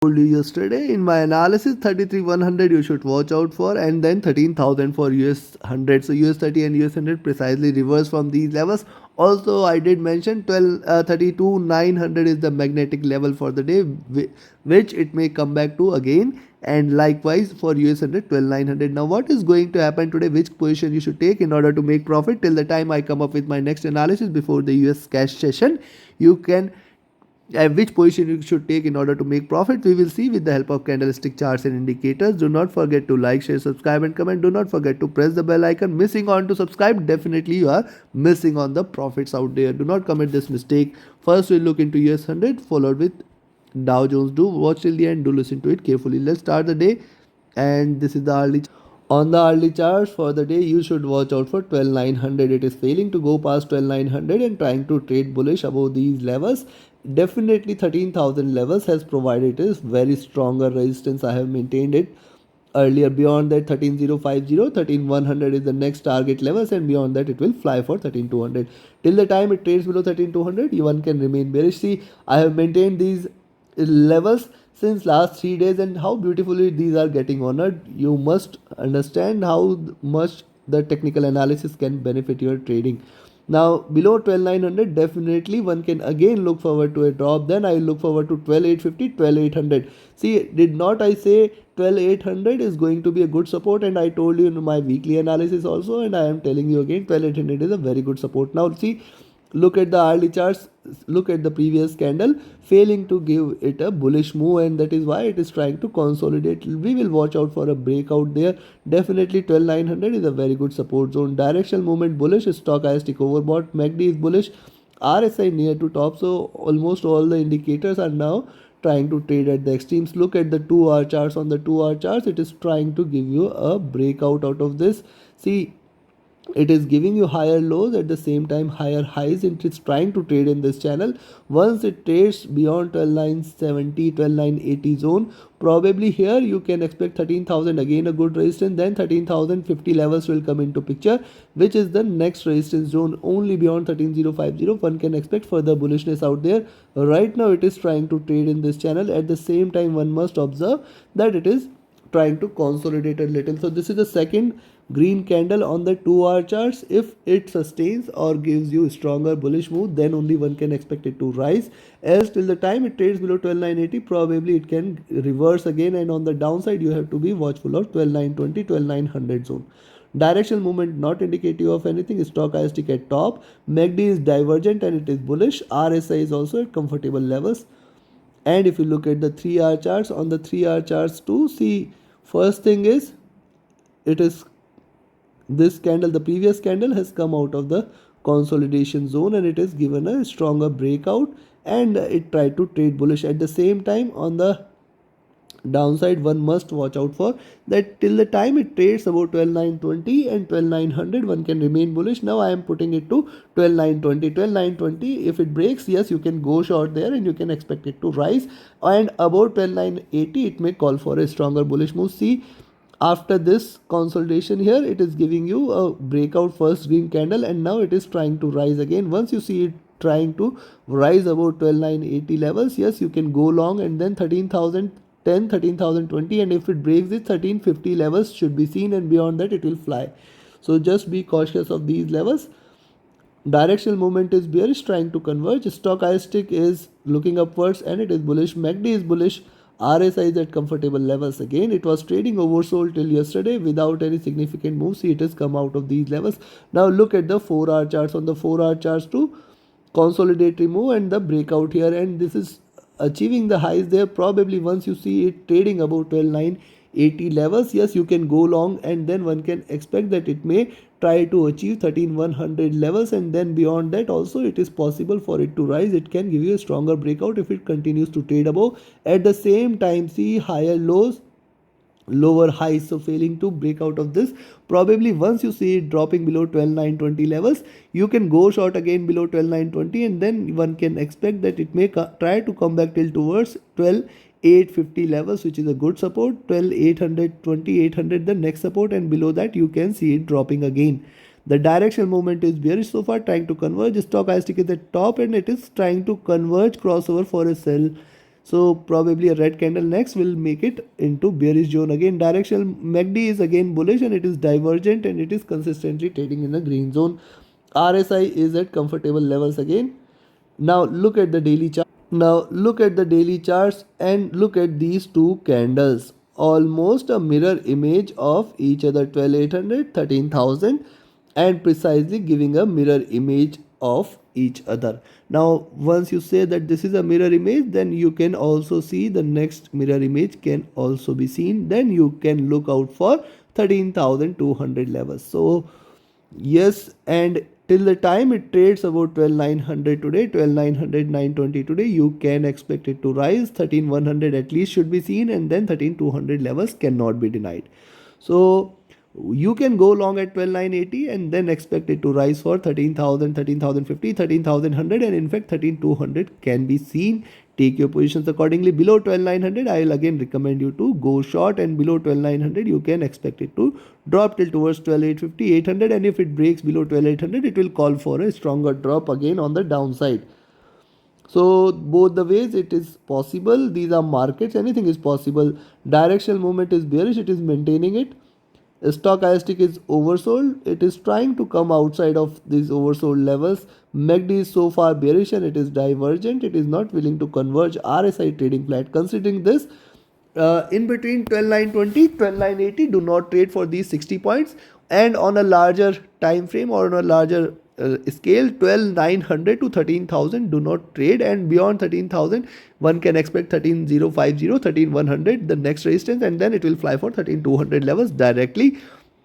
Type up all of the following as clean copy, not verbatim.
told you yesterday in my analysis, 33,100 you should watch out for, and then 13,000 for US 100. So US 30 and US 100 precisely reverse from these levels. Also, I did mention 32,900 is the magnetic level for the day, which it may come back to again. And likewise for US 100, 12,900. Now, what is going to happen today? Which position you should take in order to make profit till the time I come up with my next analysis before the US cash session? You can which position you should take in order to make profit, we will see with the help of candlestick charts and indicators. Do not forget to like, share, subscribe and comment. Do not forget to press the bell icon. Missing on to subscribe, definitely you are missing on the profits out there. Do not commit this mistake. First we'll look into US 100 followed with Dow Jones. Do watch till the end, do listen to it carefully. Let's start the day, and this is the early. On the early charts for the day, you should watch out for 12,900. It is failing to go past 12,900 and trying to trade bullish above these levels. Definitely 13,000 levels has provided is very stronger resistance. I have maintained it earlier. Beyond that, 13,050, 13,100 is the next target levels, and beyond that it will fly for 13,200. Till the time it trades below 13,200, one can remain bearish. See, I have maintained these levels since last 3 days, and how beautifully these are getting honored. You must understand how much the technical analysis can benefit your trading. Now below 12,900, definitely one can again look forward to a drop. Then I look forward to 12,850, 12,800. See, did not I say 12,800 is going to be a good support? And I told you in my weekly analysis also, and I am telling you again, 12,800 is a very good support. Now see, look at the early charts, look at the previous candle, failing to give it a bullish move, and that is why it is trying to consolidate. We will watch out for a breakout there. Definitely 12,900 is a very good support zone. Directional movement bullish, stochastic overbought, MACD is bullish, RSI near to top. So almost all the indicators are now trying to trade at the extremes. Look at the 2-hour charts. On the 2-hour charts, it is trying to give you a breakout out of this. See, it is giving you higher lows, at the same time higher highs. It is trying to trade in this channel. Once it trades beyond 12,970, 12,980 zone, probably here you can expect 13,000 again a good resistance. Then 13,050 levels will come into picture, which is the next resistance zone. Only beyond 13,050 one can expect further bullishness out there. Right now it is trying to trade in this channel. At the same time, one must observe that it is trying to consolidate a little. So this is the second green candle on the 2-hour charts. If it sustains or gives you stronger bullish move, then only one can expect it to rise. Else till the time it trades below 12,980, probably it can reverse again, and on the downside you have to be watchful of 12,920, 12,900 zone. Directional movement not indicative of anything. Stochastic at top, MACD is divergent and it is bullish. RSI is also at comfortable levels. And if you look at the 3-hour charts, on the 3-hour charts too, see, first thing is, it is this candle, the previous candle has come out of the consolidation zone and it is given a stronger breakout, and it tried to trade bullish. At the same time, on the downside, one must watch out for that till the time it trades about 12,920 and 12,900, one can remain bullish. Now I am putting it to 12,920. 12,920, if it breaks, yes, you can go short there and you can expect it to rise, and about 12,980 it may call for a stronger bullish move. See, after this consolidation here, it is giving you a breakout first green candle, and now it is trying to rise again. Once you see it trying to rise about 12,980 levels, yes, you can go long, and then 13,010, 13,020, and if it breaks it, 1350 levels should be seen, and beyond that it will fly. So just be cautious of these levels. Directional movement is bearish, trying to converge. Stochastic is looking upwards and it is bullish. MACD is bullish. RSI is at comfortable levels again. It was trading oversold till yesterday without any significant move. See, it has come out of these levels. Now look at the 4-hour charts. On the 4-hour charts too, consolidatory move and the breakout here, and this is achieving the highs there. Probably once you see it trading about 12,980 levels, yes, you can go long, and then one can expect that it may try to achieve 13,100 levels, and then beyond that also it is possible for it to rise. It can give you a stronger breakout if it continues to trade above. At the same time, see, higher lows, lower highs. So failing to break out of this, probably once you see it dropping below 12,920 levels, you can go short again below 12,920, and then one can expect that it may try to come back till towards 12,850 levels, which is a good support. 12,800, 2,800 the next support, and below that you can see it dropping again. The directional movement is bearish so far, trying to converge. Stochastic is at top and it is trying to converge crossover for a sell. So probably a red candle next will make it into bearish zone again. Directional MACD is again bullish and it is divergent and it is consistently trading in the green zone. RSI is at comfortable levels again. Now look at the daily chart. Now look at the daily charts and look at these two candles. Almost a mirror image of each other, 12,800, 13,000, and precisely giving a mirror image of each other. Now once you say that this is a mirror image, then you can also see the next mirror image can also be seen. Then you can look out for 13,200 levels. So yes, and till the time it trades about 12,900 today, 12,900, 920 today, you can expect it to rise. 13,100 at least should be seen, and then 13,200 levels cannot be denied. So you can go long at 12,980 and then expect it to rise for 13,000, 13,050, 13,100, and in fact 13,200 can be seen. Take your positions accordingly. Below 12,900, I will again recommend you to go short, and below 12,900 you can expect it to drop till towards 12,850, 800, and if it breaks below 12,800 it will call for a stronger drop again on the downside. So both the ways it is possible. These are markets, anything is possible. Directional movement is bearish, it is maintaining it. Stochastic is oversold, it is trying to come outside of these oversold levels. MACD is so far bearish and it is divergent, it is not willing to converge. RSI trading flat. Considering this, in between 12,920, 12,980, do not trade for these 60 points, and on a larger time frame or on a larger scale, 12,900 to 13,000 do not trade, and beyond 13,000 one can expect 13,050, 13,100 the next resistance, and then it will fly for 13,200 levels directly.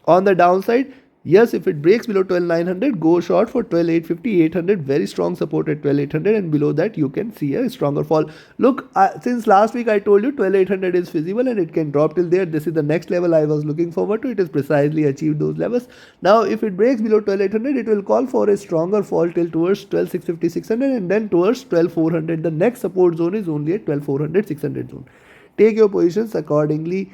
On the downside, yes, if it breaks below 12,900, go short for 12,850, 800. Very strong support at 12,800, and below that you can see a stronger fall. Look, since last week I told you 12,800 is feasible and it can drop till there. This is the next level I was looking forward to. It has precisely achieved those levels. Now if it breaks below 12,800, it will call for a stronger fall till towards 12,650, 600, and then towards 12,400. The next support zone is only at 12,400, 600 zone. Take your positions accordingly.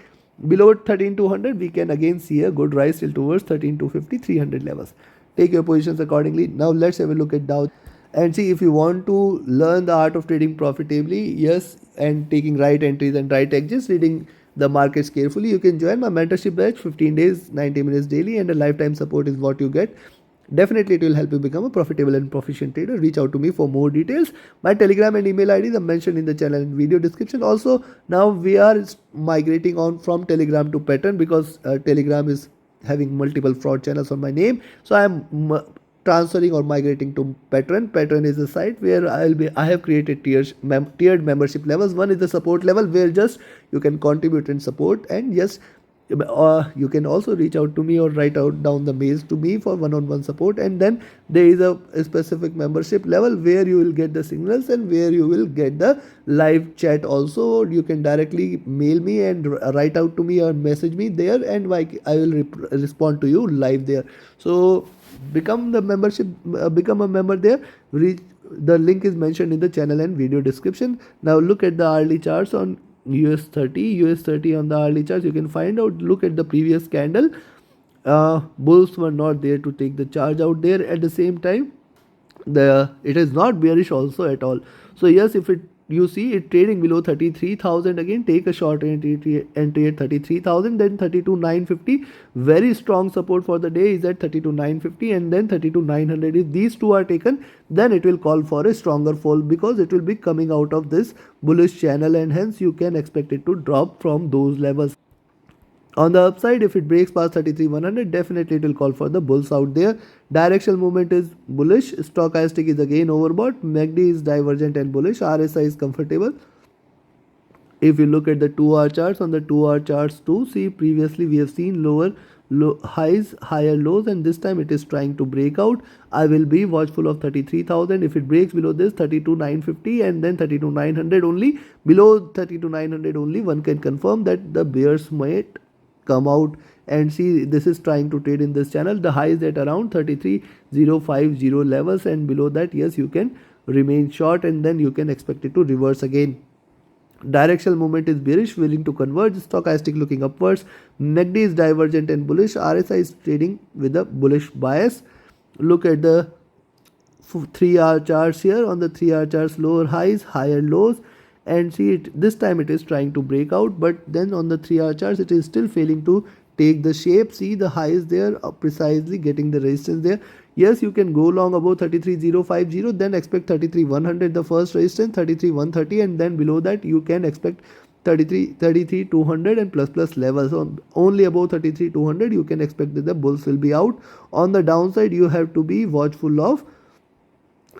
Below 13,200 we can again see a good rise till towards 13,250, 300 levels. Take your positions accordingly. Now let's have a look at Dow and see. If you want to learn the art of trading profitably, yes, and taking right entries and right exits, reading the markets carefully, you can join my mentorship batch. 15 days, 90 minutes daily, and a lifetime support is what you get. Definitely it will help you become a profitable and proficient trader. Reach out to me for more details. My Telegram and email IDs are mentioned in the channel and video description. Also, now we are migrating on from Telegram to Pattern because Telegram is having multiple fraud channels on my name. So I am transferring or migrating to Pattern. Pattern is a site where I have created tiered membership levels. One is the support level where just you can contribute and support, and yes, you can also reach out to me or write out down the mails to me for one-on-one support. And then there is a specific membership level where you will get the signals and where you will get the live chat also. You can directly mail me and write out to me or message me there, and I will respond to you live there. So become the membership become a member there. The link is mentioned in the channel and video description. Now look at the hourly charts on US30 on the hourly charts. You can find out, look at the previous candle. Bulls were not there to take the charge out there. At the same time, it is not bearish also at all. So yes, if you see it trading below 33,000, again take a short entry at 33,000, then 32,950. Very strong support for the day is at 32,950, and then 32,900. If these two are taken, then it will call for a stronger fall because it will be coming out of this bullish channel, and hence you can expect it to drop from those levels. On the upside, if it breaks past 33,100, definitely it will call for the bulls out there. Directional movement is bullish. Stochastic is again overbought. MACD is divergent and bullish. RSI is comfortable. If you look at the 2-hour charts, on the 2-hour charts too, see previously we have seen highs, higher lows, and this time it is trying to break out. I will be watchful of 33,000. If it breaks below this, 32,950 and then 32,900 only. Below 32,900 only, one can confirm that the bears might come out. And see, this is trying to trade in this channel. The high is at around 33,050 levels, and below that, yes, you can remain short, and then you can expect it to reverse again. Directional movement is bearish, willing to converge. Stochastic looking upwards. MACD is divergent and bullish. RSI is trading with a bullish bias. Look at the 3-hour charts here. On the 3-hour charts, lower highs, higher lows, and see it this time it is trying to break out, but then on the 3 hour charts it is still failing to take the shape. See the highs there, precisely getting the resistance there. Yes, you can go long above 33050, then expect 33100 the first resistance, 33130, and then below that you can expect 33 200 and plus levels. So only above 33 200 you can expect that the bulls will be out. On the downside you have to be watchful of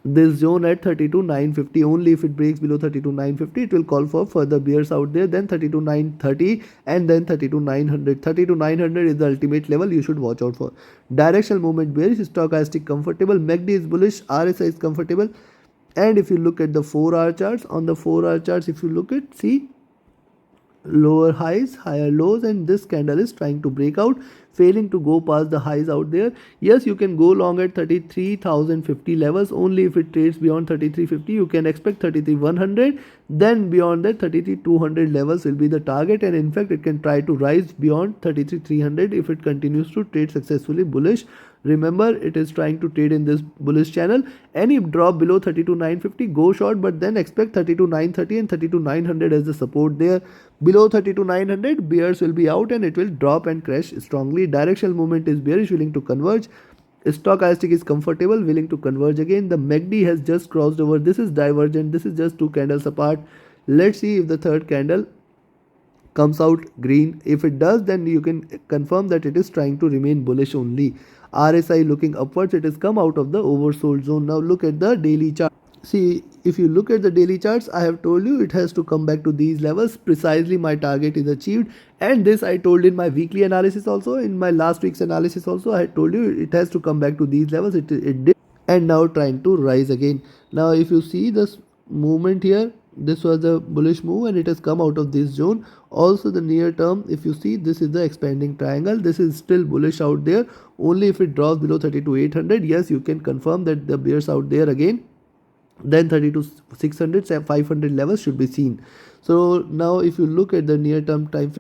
this zone at 32,950. Only if it breaks below 32,950 it will call for further bears out there, then 32,930 and then 32,900. 32,900 is the ultimate level you should watch out for. Directional movement bearish, stochastic comfortable, MACD is bullish, RSI is comfortable. And if you look at the 4 hour charts, on the 4 hour charts if you look at, see lower highs, higher lows, and this candle is trying to break out, failing to go past the highs out there. Yes, you can go long at 33,050 levels. Only if it trades beyond 3350 you can expect 33,100, then beyond that 33,200 levels will be the target, and in fact it can try to rise beyond 33,300 if it continues to trade successfully bullish. Remember, it is trying to trade in this bullish channel. Any drop below 32,950 go short, but then expect 32,930 and 32,900 as the support there. Below 32,900 bears will be out and it will drop and crash strongly. Directional movement is bearish, willing to converge. Stochastic is comfortable, willing to converge again. The MACD has just crossed over. This is divergent. This is just 2 candles apart. Let's see if the third candle comes out green. If it does, then you can confirm that it is trying to remain bullish only. RSI looking upwards, it has come out of the oversold zone. Now look at the daily chart. See, if you look at the daily charts, I have told you it has to come back to these levels. Precisely my target is achieved, and this I told in my weekly analysis also. In my last week's analysis also I had told you it has to come back to these levels. It did, and now trying to rise again. Now if you see this movement here, this was the bullish move and it has come out of this zone. Also the near term, if you see, this is the expanding triangle. This is still bullish out there. Only if it drops below 32,800, yes, you can confirm that the bears out there again. Then 32,600, 500 levels should be seen. So now if you look at the near term time,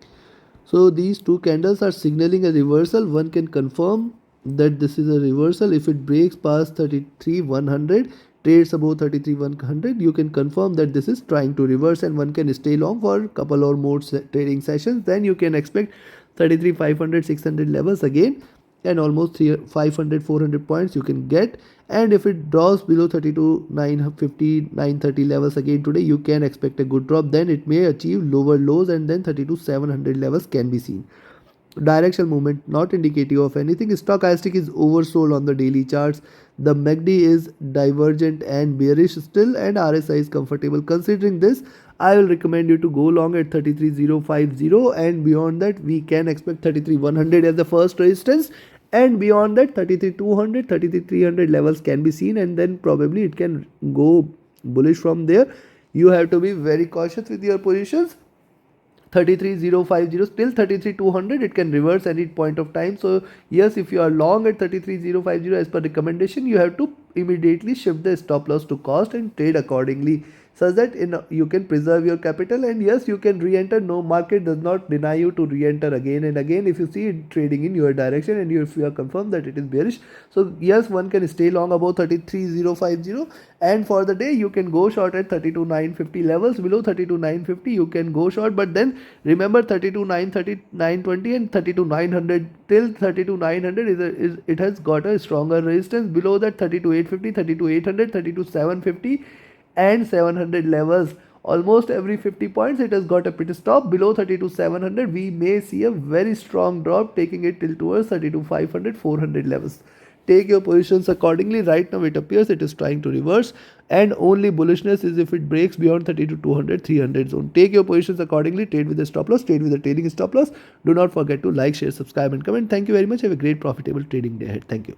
so these two candles are signaling a reversal. One can confirm that this is a reversal if it breaks past 33,100, trades above 33,100, you can confirm that this is trying to reverse, and one can stay long for a couple or more trading sessions. Then you can expect 33,500, 600 levels again, and almost 500, 400 points you can get. And if it drops below 32,950, 930 levels again today, you can expect a good drop. Then it may achieve lower lows, and then 32,700 levels can be seen. Directional movement not indicative of anything. Stochastic is oversold on the daily charts. The MACD is divergent and bearish still, and RSI is comfortable. Considering this, I will recommend you to go long at 33,050, and beyond that we can expect 33,100 as the first resistance, and beyond that 33,200, 33,300 levels can be seen, and then probably it can go bullish from there. You have to be very cautious with your positions. 33,050 still 33,200, it can reverse any point of time. So yes, if you are long at 33,050 as per recommendation, you have to immediately shift the stop loss to cost and trade accordingly, such that you can preserve your capital. And yes, you can re-enter. No, market does not deny you to re-enter again and again if you see it trading in your direction and if you are confirmed that it is bearish. So yes, one can stay long about 33,050, and for the day you can go short at 32,950 levels. Below 32,950 you can go short, but then remember 32,930, 920 and 32,900. Till 32,900 it has got a stronger resistance. Below that 32,850, 32,800, 32,750 and 700 levels. Almost every 50 points it has got a pit stop. Below 32,700 we may see a very strong drop, taking it till towards 32,500, 400 levels. Take your positions accordingly. Right now it appears it is trying to reverse, and only bullishness is if it breaks beyond 32,200, 300 zone. Take your positions accordingly. Trade with a stop loss, trade with a trading stop loss. Do not forget to like, share, subscribe and comment. Thank you very much. Have a great profitable trading day ahead. Thank you.